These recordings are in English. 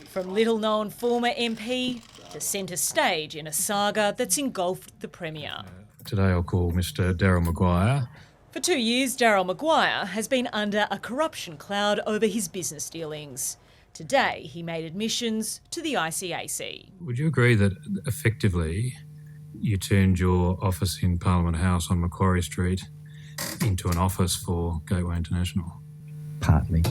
From little-known former MP to centre stage in a saga that's engulfed the Premier. Today I'll call Mr Daryl Maguire. For 2 years, Daryl Maguire has been under a corruption cloud over his business dealings. Today, he made admissions to the ICAC. Would you agree that effectively you turned your office in Parliament House on Macquarie Street into an office for Gateway International? Partly.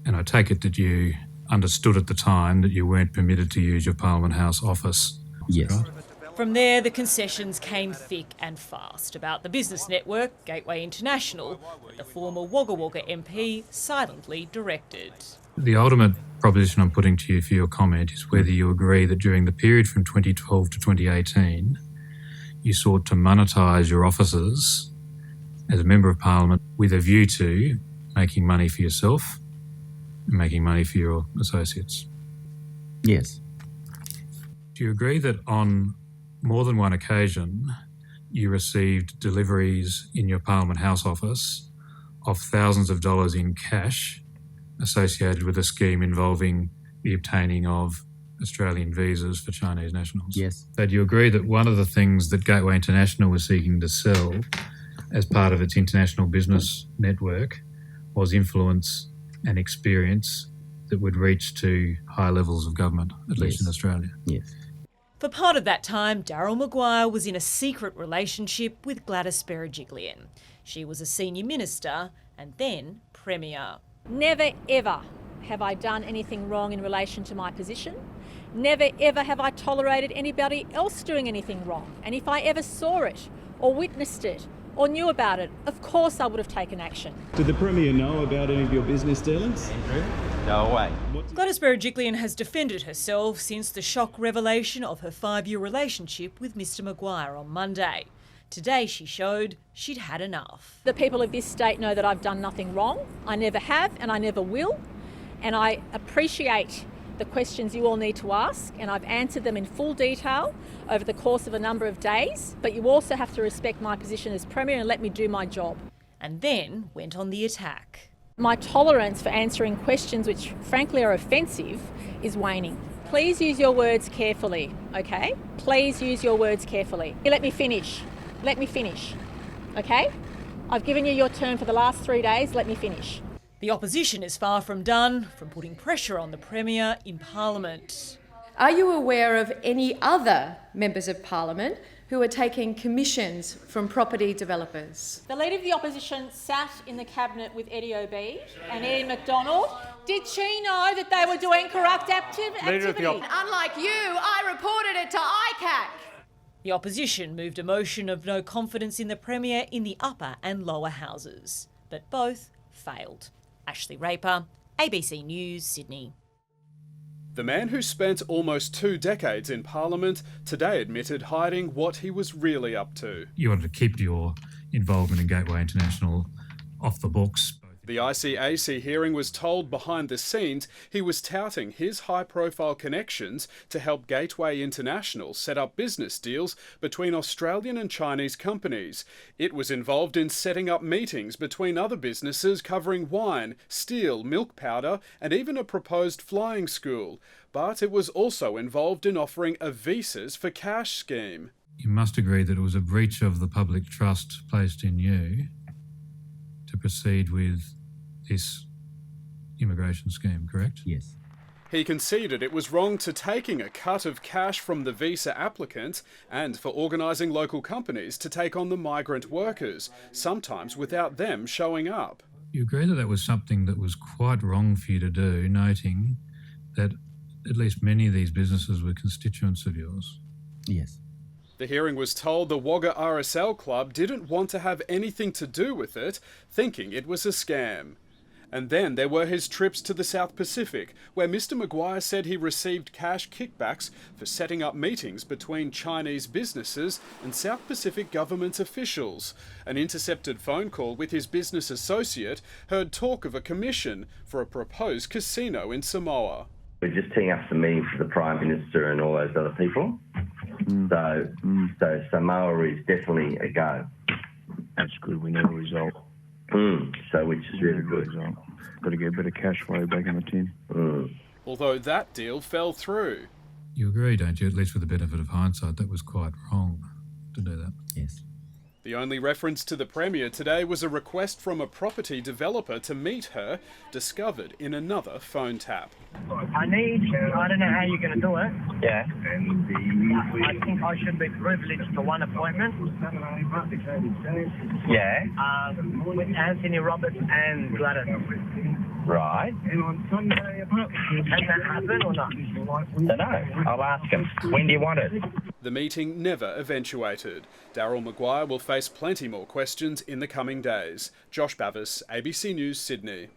And I take it that you understood at the time that you weren't permitted to use your Parliament House office? Yes. Right? From there, the concessions came thick and fast about the business network, Gateway International, that the former Wagga Wagga MP silently directed. The ultimate proposition I'm putting to you for your comment is whether you agree that during the period from 2012 to 2018, you sought to monetise your offices as a Member of Parliament with a view to making money for yourself and making money for your associates. Yes. Do you agree that on more than one occasion you received deliveries in your Parliament House office of thousands of dollars in cash associated with a scheme involving the obtaining of Australian visas for Chinese nationals? Yes. So do you agree that one of the things that Gateway International was seeking to sell as part of its international business network was influence and experience that would reach to high levels of government, at least in Australia? Yes. For part of that time, Daryl Maguire was in a secret relationship with Gladys Berejiklian. She was a senior minister and then Premier. Never ever have I done anything wrong in relation to my position. Never ever have I tolerated anybody else doing anything wrong. And if I ever saw it or witnessed it or knew about it, of course I would have taken action. Did the Premier know about any of your business dealings? Go away. Gladys Berejiklian has defended herself since the shock revelation of her 5-year relationship with Mr Maguire on Monday. Today she showed she'd had enough. The people of this state know that I've done nothing wrong. I never have and I never will. And I appreciate the questions you all need to ask, and I've answered them in full detail over the course of a number of days. But you also have to respect my position as Premier and let me do my job. And then went on the attack. My tolerance for answering questions which frankly are offensive is waning. Please use your words carefully, okay? Please use your words carefully. Let me finish, okay? I've given you your turn for the last 3 days, let me finish. The opposition is far from done from putting pressure on the Premier in Parliament. Are you aware of any other members of Parliament who are taking commissions from property developers? The Leader of the Opposition sat in the Cabinet with Eddie Obeid and Ian McDonald. Did she know that they were doing corrupt activity? Unlike you, I reported it to ICAC. The opposition moved a motion of no confidence in the Premier in the upper and lower houses, but both failed. Ashley Raper, ABC News, Sydney. The man who spent almost 2 decades in Parliament today admitted hiding what he was really up to. You wanted to keep your involvement in Gateway International off the books. The ICAC hearing was told behind the scenes he was touting his high-profile connections to help Gateway International set up business deals between Australian and Chinese companies. It was involved in setting up meetings between other businesses covering wine, steel, milk powder, and even a proposed flying school. But it was also involved in offering a visas for cash scheme. You must agree that it was a breach of the public trust placed in you to proceed with this immigration scheme, correct? Yes. He conceded it was wrong to taking a cut of cash from the visa applicant and for organising local companies to take on the migrant workers, sometimes without them showing up. You agree that that was something that was quite wrong for you to do, noting that at least many of these businesses were constituents of yours? Yes. The hearing was told the Wagga RSL Club didn't want to have anything to do with it, thinking it was a scam. And then there were his trips to the South Pacific, where Mr Maguire said he received cash kickbacks for setting up meetings between Chinese businesses and South Pacific government officials. An intercepted phone call with his business associate heard talk of a commission for a proposed casino in Samoa. We're just teeing up some meetings for the Prime Minister and all those other people. So Samoa is definitely a go. That's good. We need a result. So which is really good. Got to get a bit of cash flow back in the tin. Although that deal fell through. You agree, don't you, at least with the benefit of hindsight, that was quite wrong to do that? Yes. The only reference to the Premier today was a request from a property developer to meet her, discovered in another phone tap. I don't know how you're going to do it. Yeah. I think I should be privileged to one appointment. Yeah. With Anthony Roberts and Gladys. Right. Can that happen or not? Don't know. I'll ask him. When do you want it? The meeting never eventuated. Daryl Maguire will face plenty more questions in the coming days. Josh Bavis, ABC News, Sydney.